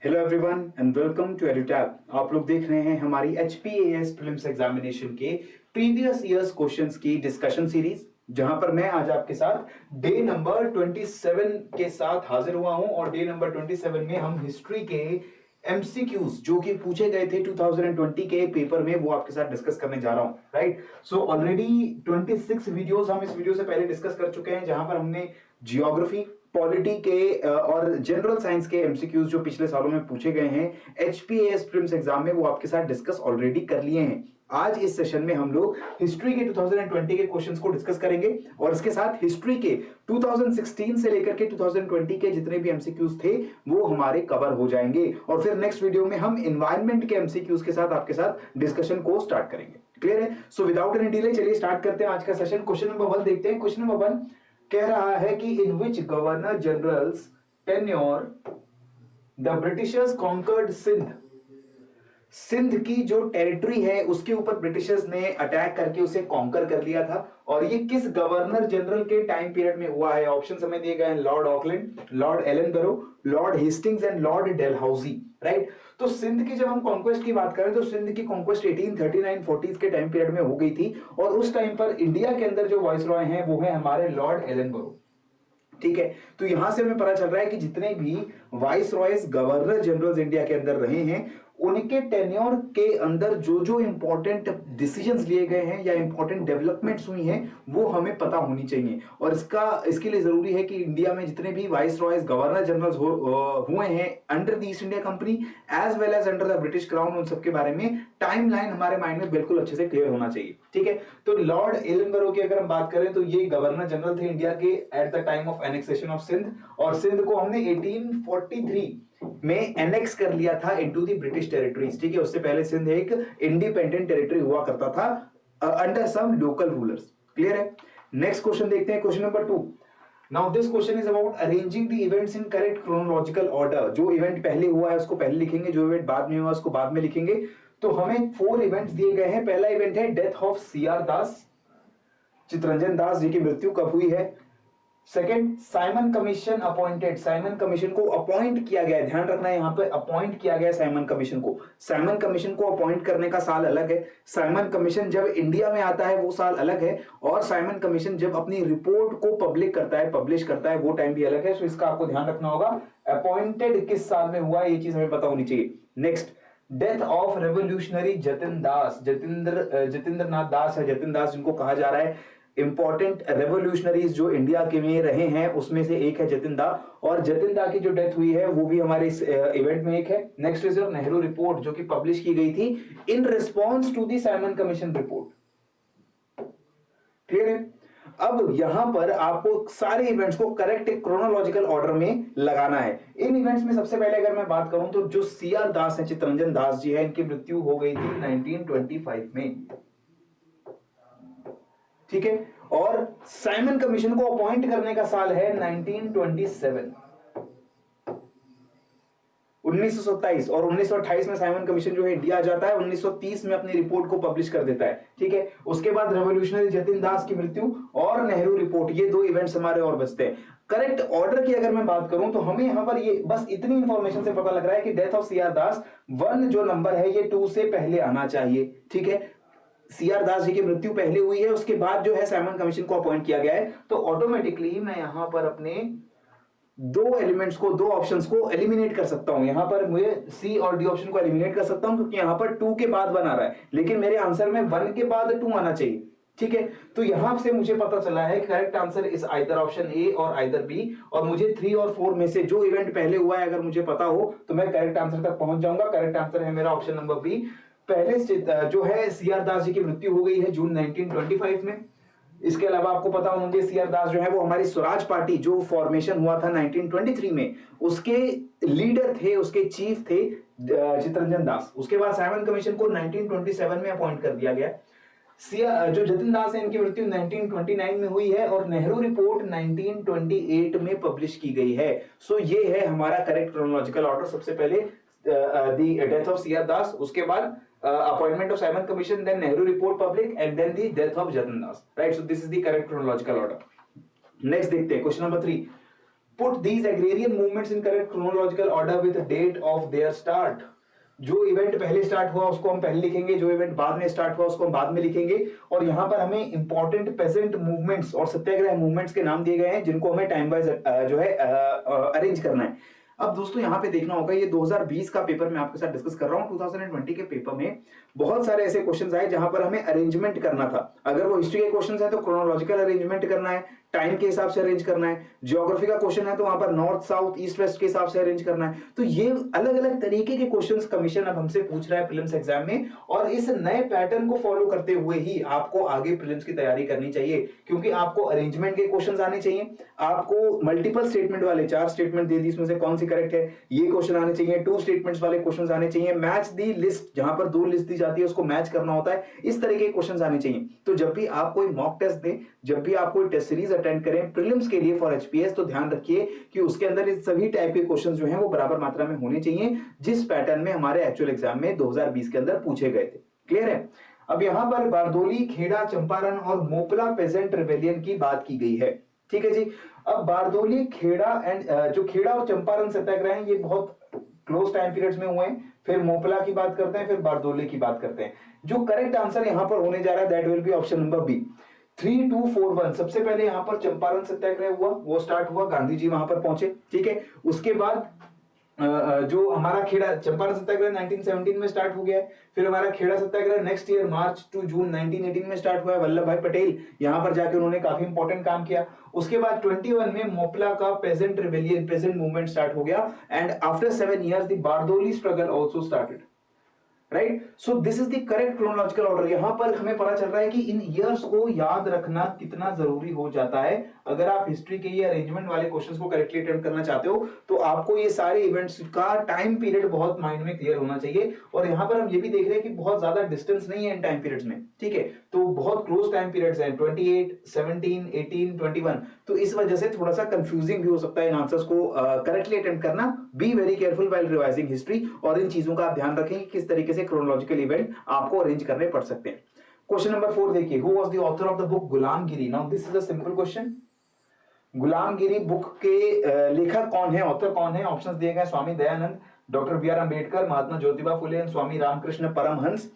Hello everyone and welcome to Edutab. आप लोग देख रहे हैं हमारी HPAS प्रीलिम्स एग्जामिनेशन के प्रीवियस ईयर्स क्वेश्चंस की डिस्कशन सीरीज, जहां पर मैं आज आपके साथ डे नंबर 27 के साथ हाजिर हुआ हूं। और डे नंबर 27 में हम हिस्ट्री के MCQs जो कि पूछे गए थे 2020 के पेपर में, वो आपके साथ डिस्कस करने जा रहा हूं। राइट, सो ऑलरेडी 26 वीडियोस हम इस वीडियो से पहले डिस्कस कर चुके हैं, जहां पर हमने जियोग्राफी, पॉलिटी के और जनरल साइंस के एमसीक्यूज जो पिछले सालों में पूछे गए हैं HPAS प्रीलिम्स एग्जाम में, वो आपके साथ डिस्कस ऑलरेडी कर लिए हैं। आज इस सेशन में हम लोग हिस्ट्री के 2020 के क्वेश्चंस को डिस्कस करेंगे और इसके साथ हिस्ट्री के 2016 से लेकर के 2020 के जितने भी एमसीक्यूज थे वो हमारे कवर हो जाएंगे। और फिर नेक्स्ट वीडियो में हम एनवायरमेंट के एमसीक्यूज के साथ आपके साथ डिस्कशन को स्टार्ट करेंगे। क्लियर है? सो विदाउट एनी डिले चलिए स्टार्ट करते हैं आज का सेशन। क्वेश्चन नंबर 1 देखते हैं। क्वेश्चन नंबर 1 कह रहा है कि in which governor generals tenure the Britishers conquered Sindh. Sindh की जो टेरिटरी है उसके ऊपर ब्रिटिशर्स ने अटैक करके उसे कॉन्कर कर लिया था, और ये किस गवर्नर जनरल के टाइम पीरियड में हुआ है? ऑप्शन हमें दिए गए हैं Lord Auckland, Lord Ellenborough, Lord Hastings and Lord Dalhousie. Right, तो सिंध की जब हम कॉन्क्वेस्ट की बात करें तो सिंध की कॉन्क्वेस्ट 1839-40s के टाइम पीरियड में हो गई थी, और उस टाइम पर इंडिया के अंदर जो वाइसरॉय हैं वो है हमारे लॉर्ड एलनबरो। ठीक है, तो यहां से हमें पता चल रहा है कि जितने भी vice Royce governor generals India के अंदर रहे हैं, उनके टेन्योर के अंदर जो जो इंपॉर्टेंट डिसीजंस लिए गए हैं या इंपॉर्टेंट डेवलपमेंट्स हुई हैं वो हमें पता होनी चाहिए। और इसके लिए जरूरी है कि इंडिया में जितने भी वाइस रॉयस गवर्नर जनरल्स हुए हैं under the East India Company as well as under the British crown, उन सबके बारे में टाइमलाइन हमारे माइंड में बिल्कुल अच्छे से क्लियर होना चाहिए। ठीक है, तो लॉर्ड एलनबरो की अगर हम बात करें तो ये गवर्नर जनरल थे इंडिया के at the time of annexation of Sindh, और सिंध को हमने 1843 में एनेक्स कर लिया था इनटू द ब्रिटिश टेरिटरीज। ठीक है, उससे पहले सिंध एक इंडिपेंडेंट टेरिटरी हुआ करता था under some local rulers. Clear है? नेक्स्ट क्वेश्चन देखते हैं, question number 2। Now this question is about arranging the events in correct chronological order. जो इवेंट पहले हुआ है उसको पहले लिखेंगे, जो इवेंट बाद में हुआ उसको बाद में लिखेंगे। तो हमें 4 इवेंट्स दिए गए हैं। पहला इवेंट है डेथ ऑफ CR दास, चित्तरंजन दास जी की मृत्यु कब हुई है। Second, Simon commission appointed, Simon commission को अपॉइंट किया गया है, ध्यान रखना है यहां पे अपॉइंट किया गया साइमन कमीशन को। साइमन कमीशन को अपॉइंट करने का साल अलग है, साइमन कमीशन जब इंडिया में आता है वो साल अलग है, और साइमन कमीशन जब अपनी रिपोर्ट को पब्लिश करता है वो टाइम भी अलग है। सो इसका आपको ध्यान रखना होगा, अपॉइंटेड किस साल में हुआ ये चीज हमें पता होनी चाहिए। Next, death of revolutionary Jatin Das, Jatindra Nath Das है, जतिन दास जिनको कहा जा रहा है इंपॉर्टेंट रेवोल्यूशनरीज जो इंडिया के में रहे हैं उसमें से एक है जतिन दा, और जतिन दा की जो डेथ हुई है वो भी हमारे इस इवेंट में एक है। Next is your Nehru report जो कि पब्लिश की गई थी in response to the Simon Commission report. Clear है? अब यहां पर आपको सारे इवेंट्स को करेक्ट क्रोनोलॉजिकल ऑर्डर में लगाना है। इन इवेंट्स में सबसे पहले अगर मैं बात करूं तो जो CR दास है, चित्तरंजन दास जी है, इनकी मृत्यु हो गई थी 1925 में। ठीक है, और साइमन कमीशन को अपॉइंट करने का साल है 1927, 1927, और 1928 में साइमन कमीशन जो है इंडिया आ जाता है, 1930 में अपनी रिपोर्ट को पब्लिश कर देता है। ठीक है, उसके बाद रेवोल्यूशनरी जतिन दास की मृत्यु और नेहरू रिपोर्ट, ये 2 इवेंट्स हमारे और बचते हैं। करेक्ट ऑर्डर की अगर मैं बात करूं तो हमें यहां पर ये बस इतनी इंफॉर्मेशन से पता लग रहा है कि डेथ ऑफ CR दास 1 जो नंबर है ये 2 से पहले आना चाहिए। ठीक है, CR दास जी की मृत्यु पहले हुई है, उसके बाद जो है साइमन कमीशन को अपॉइंट किया गया है, तो ऑटोमेटिकली मैं यहां पर अपने 2 एलिमेंट्स को, 2 ऑप्शंस को एलिमिनेट कर सकता हूं। यहां पर मुझे C और D ऑप्शन को एलिमिनेट कर सकता हूं क्योंकि यहां पर 2 के बाद 1 आ रहा है, लेकिन मेरे आंसर में 1 के बाद 2 आना चाहिए। ठीक है, तो यहां से मुझे पता चला है correct answer is either option A और आइदर B, और मुझे 3 और 4 में से जो इवेंट पहले हुआ है अगर मुझे पता हो तो मैं करेक्ट आंसर तक पहुंच जाऊंगा। करेक्ट आंसर है मेरा ऑप्शन नंबर B। पहले जो है CR दास जी की मृत्यु हो गई है जून 1925 में। इसके अलावा आपको पता होंगे CR दास जो है वो हमारी स्वराज पार्टी जो फॉर्मेशन हुआ था 1923 में, उसके लीडर थे, उसके चीफ थे चित्तरंजन दास। उसके बाद साइमन कमीशन को 1927 में अपॉइंट कर दिया गया। जो जतिन दास है इनकी मृत्यु 1929 में हुई है, और नेहरू रिपोर्ट 1928 में पब्लिश की गई है। सो ये है हमारा करेक्ट क्रोनोलॉजिकल ऑर्डर। सबसे पहले द डेथ ऑफ CR दास, उसके बाद appointment of Simon Commission, then Nehru report public, and then the death of Jatin Das. Right, so this is the correct chronological order. Next देखते हैं question number 3। Put these agrarian movements in correct chronological order with date of their start. जो event पहले start हुआ उसको हम पहले लिखेंगे, जो इवेंट बाद में स्टार्ट हुआ उसको हम बाद में लिखेंगे। और यहाँ पर हमें इंपॉर्टेंट पेजेंट मूवमेंट्स और सत्याग्रह मूवमेंट्स के नाम दिए गए हैं जिनको हमें टाइम वाइज जो है अरेंज करना है। अब दोस्तों यहाँ पे देखना होगा, ये 2020 का पेपर मैं आपके साथ डिस्कस कर रहा हूँ। 2020 के पेपर में बहुत सारे ऐसे क्वेश्चंस आए जहां पर हमें अरेंजमेंट करना था। अगर वो हिस्ट्री के क्वेश्चंस हैं तो क्रोनोलॉजिकल अरेंजमेंट करना है, टाइम के हिसाब से अरेंज करना है। ज्योग्राफी का क्वेश्चन है तो वहां पर नॉर्थ साउथ ईस्ट वेस्ट के हिसाब से अरेंज करना है। तो ये अलग अलग तरीके के क्वेश्चंस कमीशन अब हमसे पूछ रहा है प्रीलिम्स एग्जाम में, और इस नए पैटर्न को फॉलो करते हुए ही आपको आगे प्रीलिम्स की तैयारी करनी चाहिए, क्योंकि आपको अरेंजमेंट के क्वेश्चन आने चाहिए, आपको मल्टीपल स्टेटमेंट वाले 4 स्टेटमेंट दे दी, इसमें से कौन सी करेक्ट है ये क्वेश्चन आने चाहिए, 2 स्टेटमेंट्स वाले क्वेश्चन आने चाहिए, मैच दी लिस्ट जहां पर 2 लिस्ट दी जाती है उसको मैच करना होता है, इस तरीके के क्वेश्चन आने चाहिए। तो जब भी आप कोई मॉक टेस्ट दें, जब भी आप कोई टेस्ट सीरीज अटेंड करें प्रीलिम्स के लिए फॉर एचपीएस, तो ध्यान रखिए कि उसके अंदर इस सभी टाइप के क्वेश्चन जो हैं वो बराबर मात्रा में होने चाहिए, जिस पैटर्न में हमारे एक्चुअल एग्जाम में 2020 के अंदर पूछे गए थे। क्लियर है? अब यहां पर बारदोली, खेड़ा, चंपारण और मोपला पेजेंट रिबेलियन की बात की गई है। ठीक है जी। अब बारदोली, खेड़ा एंड जो खेड़ा और चंपारण सत्याग्रह हैं ये बहुत क्लोज टाइम पीरियड्स में हुए हैं। फिर मोपला की बात करते हैं, फिर बारदोली की बात करते हैं। जो करेक्ट आंसर यहां पर होने जा रहा है that will be option number B, 3241। सबसे पहले यहां पर चंपारण सत्याग्रह हुआ, वो स्टार्ट हुआ, गांधी जी वहां पर पहुंचे। ठीक है। उसके बाद जो हमारा खेड़ा चंपारण सत्याग्रह 1917 में स्टार्ट हो गया है। फिर हमारा Kheda Satyagraha next year March to June 1918 में स्टार्ट हुआ है। वल्लभ भाई पटेल यहां पर जाके उन्होंने काफी इंपॉर्टेंट काम किया। उसके बाद 21 में मोपला का peasant rebellion, peasant movement start हो गया, and after 7 years the Bardoli struggle also started. Right, so this is the correct chronological order. यहां पर हमें पता चल रहा है कि इन ईयर्स को याद रखना कितना जरूरी हो जाता है। अगर आप हिस्ट्री के ये अरेंजमेंट वाले क्वेश्चंस को करेक्टली अटेम्प्ट करना चाहते हो तो आपको ये सारे इवेंट्स का टाइम पीरियड बहुत माइंड में क्लियर होना चाहिए। और यहां पर हम ये भी देख रहे हैं कि बहुत ज्यादा डिस्टेंस नहीं है इन टाइम पीरियड्स में। ठीक है, तो बहुत क्लोज टाइम पीरियड्स हैं, 28, 17, 18, 21। तो इस वजह से थोड़ा सा कंफ्यूजिंग भी हो सकता है इन आंसर्स को करेक्टली अटेम्प्ट करना। Be very careful while revising history, और इन चीजों का आप ध्यान रखें कि किस तरीके से क्रोनोलॉजिकल इवेंट आपको अरेंज करने पड़ सकते हैं। क्वेश्चन नंबर 4 देखिए, who was the author of the book Gulamgiri? Now this is a simple question. Gulamgiri book के लेखक कौन है, ऑथर कौन है? ऑप्शंस दिए गए, Swami Dayanand, doctor B R Ambedkar, Mahatma Jyotiba Phule and Swami Ramakrishna Paramhansa.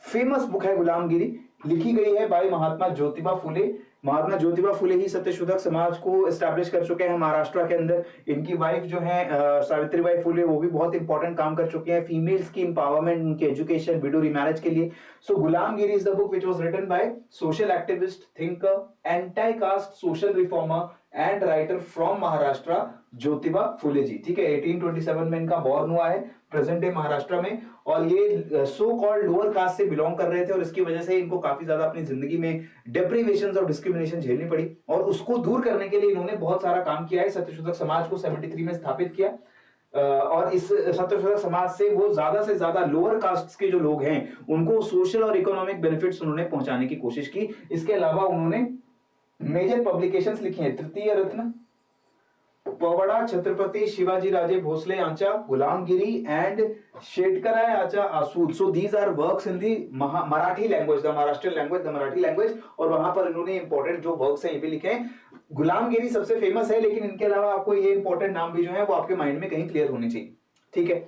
Famous book है गुलामगिरी, लिखी गई है बाय महात्मा ज्योतिबा फुले। महात्मा ज्योतिबा फुले ही सत्यशोधक समाज को एस्टैब्लिश कर चुके हैं महाराष्ट्र के अंदर। इनकी वाइफ जो है सावित्रीबाई फुले, वो भी बहुत इंपॉर्टेंट काम कर चुकी हैं फीमेल्स की एम्पावरमेंट, उनकी एजुकेशन, विडो रिमैरेज के लिए। So Gulamgiri is the book which was written by social activist, thinker, anti caste social reformer and writer from Maharashtra, Jyotiba Phule ji. ठीक है, 1827 में इनका बॉर्न हुआ है, प्रेजेंट डे महाराष्ट्र में। और ये सो कॉल्ड लोअर कास्ट से बिलोंग कर रहे थे, और इसकी वजह से इनको काफी ज्यादा अपनी जिंदगी में डिप्रिवेशंस और डिस्क्रिमिनेशन झेलनी पड़ी, और उसको दूर करने के लिए इन्होंने बहुत सारा काम किया है। सत्यशोधक समाज को 73 में स्थापित किया, और इस सत्यशोधक समाज से वो ज्यादा से ज्यादा लोअर कास्ट के जो लोग हैं उनको सोशल और इकोनॉमिक बेनिफिट्स उन्होंने पहुंचाने की कोशिश की। इसके अलावा उन्होंने मेजर पब्लिकेशंस लिखी हैं, तृतीय रत्न, पवड़ा, छत्रपति शिवाजी राजे भोसले आचा, गुलामगिरी and Shetkaryacha Asud. So these are works in the Marathi language, the Maharashtrian language, the Marathi language. और वहां पर इन्होंने इंपॉर्टेंट जो वर्क्स हैं ये भी लिखे हैं। गुलामगिरी सबसे फेमस है, लेकिन इनके अलावा आपको ये इंपॉर्टेंट नाम भी जो है वो आपके माइंड में कहीं क्लियर होनी चाहिए। ठीक है,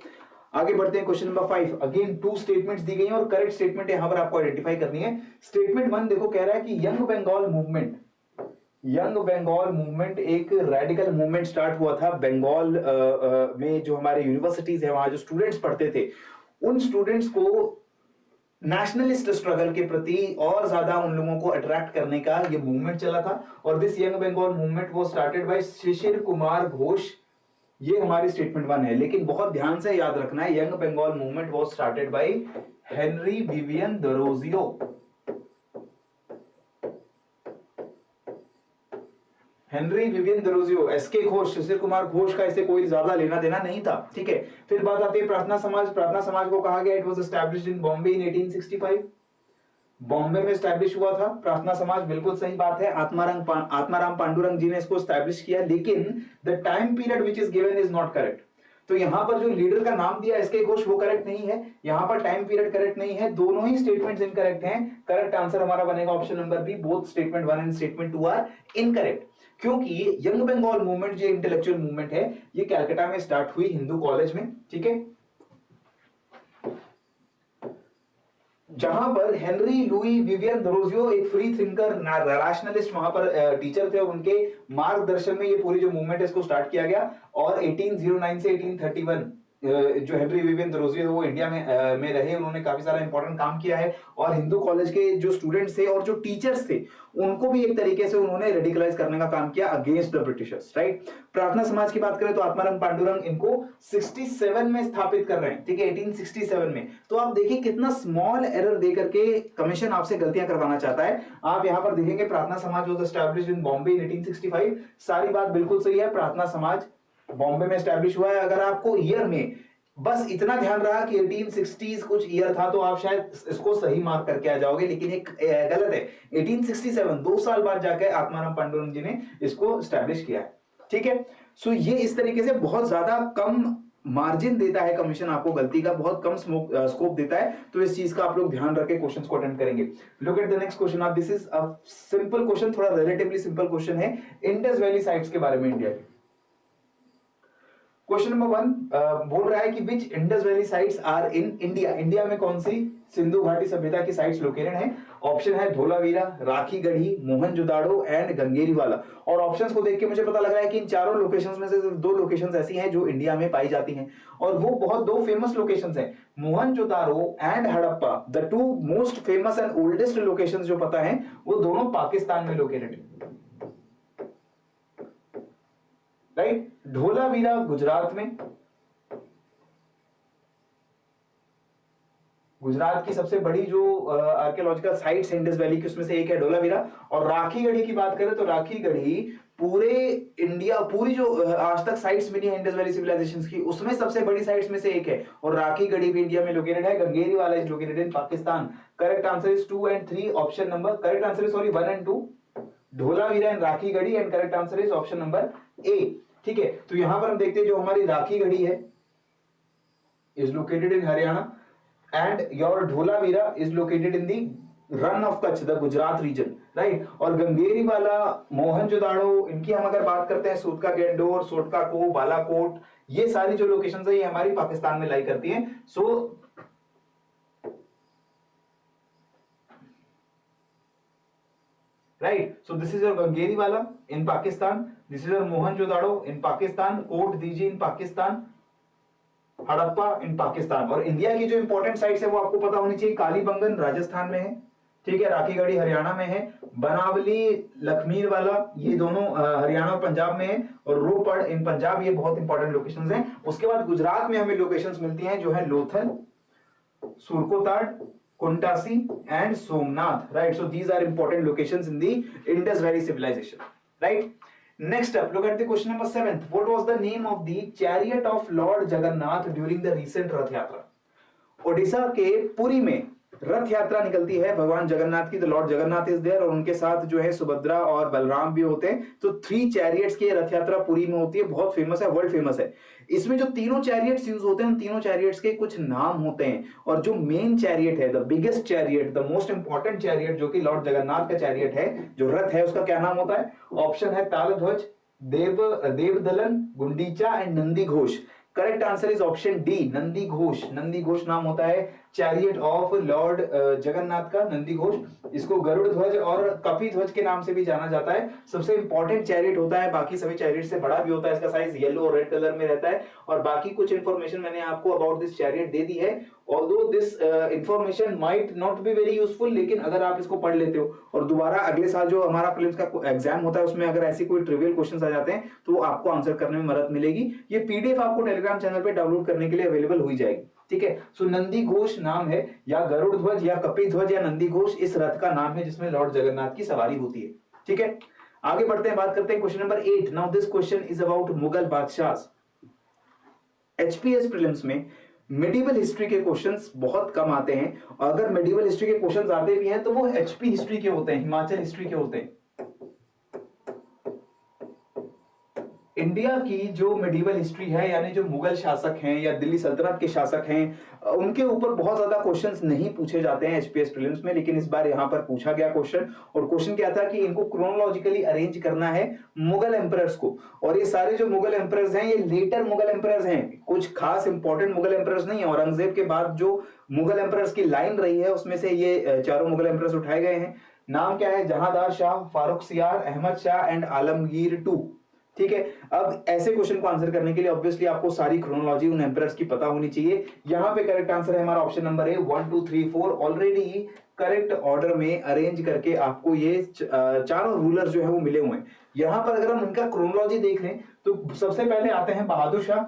आगे बढ़ते हैं। क्वेश्चन नंबर 5, अगेन 2 स्टेटमेंट्स दी गई हैं और करेक्ट स्टेटमेंट यहां पर आपको आइडेंटिफाई करनी है। स्टेटमेंट 1 देखो, कह रहा है कि young Bengal movement, young Bengal movement एक रेडिकल मूवमेंट स्टार्ट हुआ था बंगाल में। जो हमारे यूनिवर्सिटीज है वहां जो स्टूडेंट्स पढ़ते थे, उन स्टूडेंट्स को नेशनलिस्ट स्ट्रगल के प्रति और ज्यादा उन लोगों को अट्रैक्ट करने का ये मूवमेंट चला था। और दिस यंग बंगाल मूवमेंट वो स्टार्टेड बाय शिशिर कुमार घोष। ये हमारी स्टेटमेंट 1 है, लेकिन बहुत ध्यान से याद रखना है, young Bengal movement was started by Henry Vivian Derozio. Henry Vivian Derozio, S K Ghosh, Shishir Kumar Ghosh का इससे कोई ज्यादा लेना देना नहीं था। ठीक है, फिर बात आती है प्रार्थना समाज। प्रार्थना समाज को कहा गया it was established in Bombay in 1865। Bombay में एस्टैब्लिश हुआ था प्रार्थना समाज, बिल्कुल सही बात है। आत्माराम पांडुरंग जी ने इसको एस्टैब्लिश किया, लेकिन the time period which is given is not correct. तो यहां पर जो लीडर का नाम दिया एसके घोष वो करेक्ट नहीं है, यहां पर टाइम पीरियड करेक्ट नहीं है, दोनों ही स्टेटमेंट्स इनकरेक्ट हैं। करेक्ट आंसर हमारा बनेगा option number B, both statement 1 and statement 2 are incorrect. क्योंकि यंग बंगाल मूवमेंट जो इंटेलेक्चुअल मूवमेंट है ये कलकत्ता में स्टार्ट हुई हिंदू कॉलेज में, ठीक है, जहां पर हेनरी लुई विवियन थोरोजियो एक फ्री थिंकर रैशनलिस्ट वहां पर टीचर थे, उनके मार्गदर्शन में ये पूरी जो मूवमेंट है इसको स्टार्ट किया गया। और 1809 से 1831 जो हेनरी विवियन थोरोजियो है वो इंडिया में रहे, उन्होंने काफी सारा इंपॉर्टेंट काम किया है और हिंदू कॉलेज के जो स्टूडेंट्स थे और जो टीचर्स थे उनको भी एक तरीके से उन्होंने रेडिकलाइज करने का काम किया अगेंस्ट द ब्रिटिशर्स, राइट। प्रार्थना समाज की बात करें तो आत्माराम पांडुरंग इनको 67 में स्थापित कर रहे हैं, ठीक है, 1867 में। तो आप देखिए कितना स्मॉल एरर दे करके कमीशन आपसे गलतियां करवाना चाहता है। आप यहां पर देखेंगे प्रार्थना समाज was established in Bombay in 1865, सारी बात बिल्कुल सही है, प्रार्थना समाज बॉम्बे में एस्टैब्लिश हुआ है। अगर आपको ईयर में बस इतना ध्यान रहा कि 1860s कुछ ईयर था तो आप शायद इसको सही मार्क करके आ जाओगे, लेकिन एक गलत है। 1867 2 साल बाद जाकर आत्माराम पांडुरंग जी ने इसको एस्टैब्लिश किया है, ठीक है। सो ये इस तरीके से बहुत ज्यादा कम मार्जिन देता है कमीशन आपको, गलती का बहुत कम स्कोप देता है। तो इस चीज का आप लोग ध्यान रख के क्वेश्चंस को अटेंड करेंगे। Look at the next question. आप this is a simple question, थोड़ा रिलेटिवली सिंपल क्वेश्चन है इंडस वैली साइट्स के बारे में इंडिया के। क्वेश्चन नंबर 1 बोल रहा है कि which Indus valley sites are in India. India में कौन सी सिंधु घाटी सभ्यता की साइट्स लोकेटेड हैं? ऑप्शन है धोलावीरा, राखी गढ़ी, मोहनजोदाड़ो एंड गंगेरीवाला। और ऑप्शंस को देख के मुझे पता लग रहा है कि इन चारों लोकेशंस में से सिर्फ 2 लोकेशंस ऐसी हैं जो इंडिया में पाई जाती हैं और वो बहुत 2 फेमस लोकेशंस हैं, Mohenjodaro and Harappa. The 2 most famous and oldest locations जो पता है वो दोनों पाकिस्तान में लोकेटेड है, राइट। धोलावीरा गुजरात में, गुजरात की सबसे बड़ी जो आर्कियोलॉजिकल साइट्स इंडस वैली की उसमें से एक है धोलावीरा। और राखी गढ़ी की बात करें तो राखी गढ़ी पूरे इंडिया, पूरी जो आज तक साइट्स मिली है इंडस वैली सिविलाइजेशंस की उसमें सबसे बड़ी साइट्स में से एक है और राखी गढ़ी भी इंडिया में लोकेटेड है। Ganweriwala is located in Pakistan. Correct answer is 2 and 3 option number, correct answer is sorry 1 and 2 Dholavira and Rakhigarhi and correct answer is option number A, ठीक है। तो यहां पर हम देखते हैं जो हमारी राखी गढ़ी है is located in Haryana and your Dholavira is located in the Rann of Kutch, the Gujarat region, right. और गंगेरीवाला, मोहनजोदाड़ो, इनकी हम अगर बात करते हैं सूटका गेंडोर, सोटका को, बालाकोट, ये सारी जो लोकेशंस है ये हमारी पाकिस्तान में लाई करती हैं। सो right, so this is your Gangeriwala in Pakistan, this is your Mohenjo-daro in Pakistan, Kot Diji in Pakistan, Harappa in Pakistan. और इंडिया की जो इंपॉर्टेंट साइट्स है वो आपको पता होनी चाहिए। कालीबंगन राजस्थान में है, ठीक है, राखी गढ़ी हरियाणा में है, बनावली, लखमीरवाला ये दोनों हरियाणा और पंजाब में है, और रोपड़ इन पंजाब, ये बहुत इंपॉर्टेंट लोकेशंस हैं। उसके बाद गुजरात में हमें लोकेशंस मिलती हैं जो है Lothal, Surkotada, Kuntasi and Somnath, right. So these are important locations in the Indus valley civilization, right. Next up look at the question number 7। What was the name of the chariot of lord Jagannath during the recent Rath Yatra? Odisha के पुरी में रथ यात्रा निकलती है भगवान जगन्नाथ की, the lord Jagannath is there और उनके साथ जो है सुभद्रा और बलराम भी होते हैं। तो 3 चैरियट्स की रथ यात्रा पुरी में होती है, बहुत फेमस है, वर्ल्ड फेमस है। इसमें जो तीनों चैरियट्स यूज होते हैं उन तीनों चैरियट्स के कुछ नाम होते हैं और जो मेन चैरियट है, the biggest chariot, the most important chariot जो कि लॉर्ड जगन्नाथ का चैरियट है, जो रथ है, उसका क्या नाम होता है? ऑप्शन है Taladhwaja, Devadalana, Gundicha and Nandighosh. Correct answer is option D, Nandighosh. Nandighosh नाम होता है चैरियट ऑफ लॉर्ड जगन्नाथ का, नंदी घोष। इसको गरुड़ ध्वज और कपि ध्वज के नाम से भी जाना जाता है। सबसे इंपॉर्टेंट चैरियट होता है, बाकी सभी चैरियट से बड़ा भी होता है, इसका साइज येलो और रेड कलर में रहता है। और बाकी कुछ इंफॉर्मेशन मैंने आपको अबाउट दिस चैरियट दे दी है, although this information might not be very useful, लेकिन अगर आप इसको पढ़ लेते हो और दोबारा अगले साल जो हमारा प्रीलिम्स का एग्जाम होता है उसमें अगर ऐसी कोई ट्रिवियल क्वेश्चंस आ जाते हैं तो आपको आंसर करने में मदद मिलेगी। ये पीडीएफ आपको टेलीग्राम चैनल पे डाउनलोड करने के लिए अवेलेबल हो जाएगी, ठीक है। सो नंदी घोष नाम है, या गरुड़ ध्वज या कपि ध्वज या नंदी घोष इस रथ का नाम है जिसमें लॉर्ड जगन्नाथ की सवारी होती है, ठीक है। आगे बढ़ते हैं, बात करते हैं question number 8। Now this question is about Mughal बादशाह। एचपीएस प्रीलिम्स में मेडिवल हिस्ट्री के क्वेश्चंस बहुत कम आते हैं, और अगर मेडिवल हिस्ट्री के क्वेश्चंस आते भी हैं तो वो एचपी हिस्ट्री के होते हैं, हिमाचल हिस्ट्री के होते हैं। इंडिया की जो मेडिवल हिस्ट्री है, यानी जो मुगल शासक हैं या दिल्ली सल्तनत के शासक हैं, उनके ऊपर बहुत ज्यादा क्वेश्चंस नहीं पूछे जाते हैं एचपीएस प्रीलिम्स में, लेकिन इस बार यहां पर पूछा गया क्वेश्चन। और क्वेश्चन क्या था कि इनको क्रोनोलॉजिकली अरेंज करना है मुगल एम्परर्स को, और ये सारे जो मुगल एम्परर्स हैं ये लेटर मुगल एम्परर्स हैं, कुछ खास इंपॉर्टेंट मुगल एम्परर्स नहीं है। औरंगजेब के बाद जो मुगल एम्परर्स की लाइन रही है उसमें से ये चारों मुगल एम्परर्स उठाए गए हैं। नाम क्या है? Jahandar Shah, Farrukhsiyar, Ahmad Shah and Alamgir two. ठीक है, अब ऐसे क्वेश्चन को आंसर करने के लिए ऑब्वियसली आपको सारी क्रोनोलॉजी उन एम्परर्स की पता होनी चाहिए। यहां पे करेक्ट आंसर है हमारा ऑप्शन नंबर ए, 1 2 3 4 ऑलरेडी करेक्ट ऑर्डर में अरेंज करके आपको ये चारों रूलर जो है वो मिले हुए हैं। यहां पर अगर हम इनका क्रोनोलॉजी देख लें तो सबसे पहले आते हैं बहादुर शाह,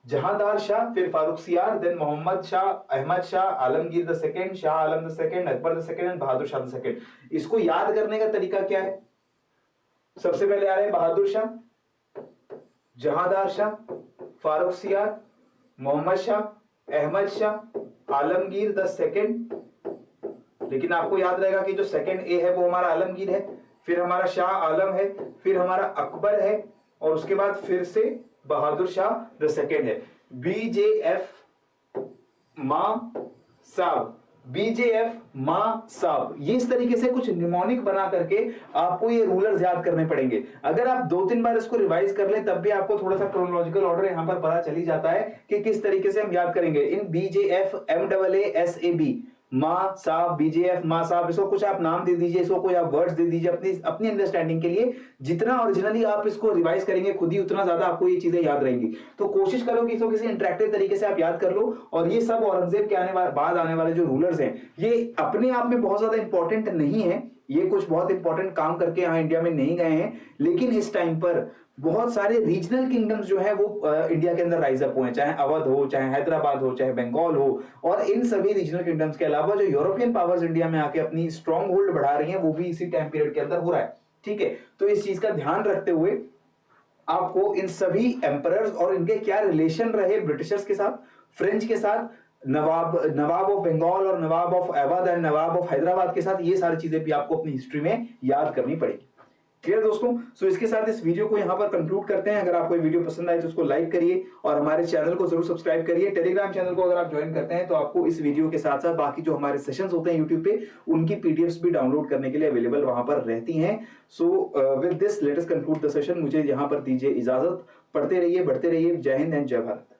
जहांदार शाह, फिर Farrukhsiyar, then Mohammad Shah, Ahmad Shah, Alamgir the second, Shah Alam the second, Akbar the second and Bahadur Shah the second. इसको याद करने का तरीका क्या है? सबसे पहले आ रहे हैं बहादुर शाह, जहांदार शाह, फारुखसियार, मोहम्मद शाह, अहमद शाह, आलमगीर द सेकंड। लेकिन आपको याद रहेगा कि जो सेकंड ए है वो हमारा आलमगीर है, फिर हमारा शाह आलम है, फिर हमारा अकबर है, और उसके बाद फिर से बहादुर शाह द सेकंड है। बीजेएफ मां साहब, बीजेएफ मां साहब, ये इस तरीके से कुछ निमोनिक बना करके आपको ये रूलर्स याद करने पड़ेंगे। अगर आप 2-3 बार इसको रिवाइज कर लें तब भी आपको थोड़ा सा क्रोनोलॉजिकल ऑर्डर यहां पर पता चल ही जाता है कि किस तरीके से हम याद करेंगे। इन बीजेएफ MAASAB मां साहब, बीजेएफ मां साहब, इसको कुछ आप नाम दे दीजिए, इसको कोई आप वर्ड्स दे दीजिए अपनी अंडरस्टैंडिंग के लिए। जितना ओरिजिनली आप इसको रिवाइज करेंगे खुद ही, उतना ज्यादा आपको ये चीजें याद रहेंगी। तो कोशिश करो कि इसको किसी इंटरेक्टिव तरीके से आप याद कर लो। और ये सब औरंगजेब के बाद आने वाले जो रूलर्स हैं ये अपने आप में बहुत ज्यादा इंपॉर्टेंट नहीं है, ये कुछ बहुत इंपॉर्टेंट काम करके यहाँ इंडिया में नहीं गए हैं, लेकिन इस टाइम पर बहुत सारे रीजनल किंगडम्स जो है वो इंडिया के अंदर राइज अप हुए, चाहे अवध हो, चाहे हैदराबाद हो, चाहे बंगाल हो। और इन सभी रीजनल किंगडम्स के अलावा जो यूरोपियन पावर्स इंडिया में आके अपनी स्ट्रॉन्ग होल्ड बढ़ा रही हैं वो भी इसी टाइम पीरियड के अंदर हो रहा है। ठीक है, तो इस चीज का ध्यान रखते हुए आपको इन सभी एम्परर्स और इनके क्या रिलेशन रहे ब्रिटिशर्स के साथ, फ्रेंच के साथ, नवाब ऑफ बंगाल और Nawab of Awadh and Nawab of Hyderabad के साथ, ये सारी चीजें भी आपको अपनी हिस्ट्री में याद करनी पड़ेगी। क्लियर दोस्तों? सो इसके साथ इस वीडियो को यहां पर कंक्लूड करते हैं। अगर आपको ये वीडियो पसंद आए तो उसको लाइक करिए और हमारे चैनल को जरूर सब्सक्राइब करिए। टेलीग्राम चैनल को अगर आप ज्वाइन करते हैं तो आपको इस वीडियो के साथ साथ बाकी जो हमारे सेशंस होते हैं यूट्यूब पे उनकी पीडीएफ्स भी डाउनलोड करने के लिए अवेलेबल वहां पर रहती हैं। So with this let us conclude the session. मुझे यहां पर दीजिए इजाजत। पढ़ते रहिए, बढ़ते रहिए। जय हिंद एंड जय भारत।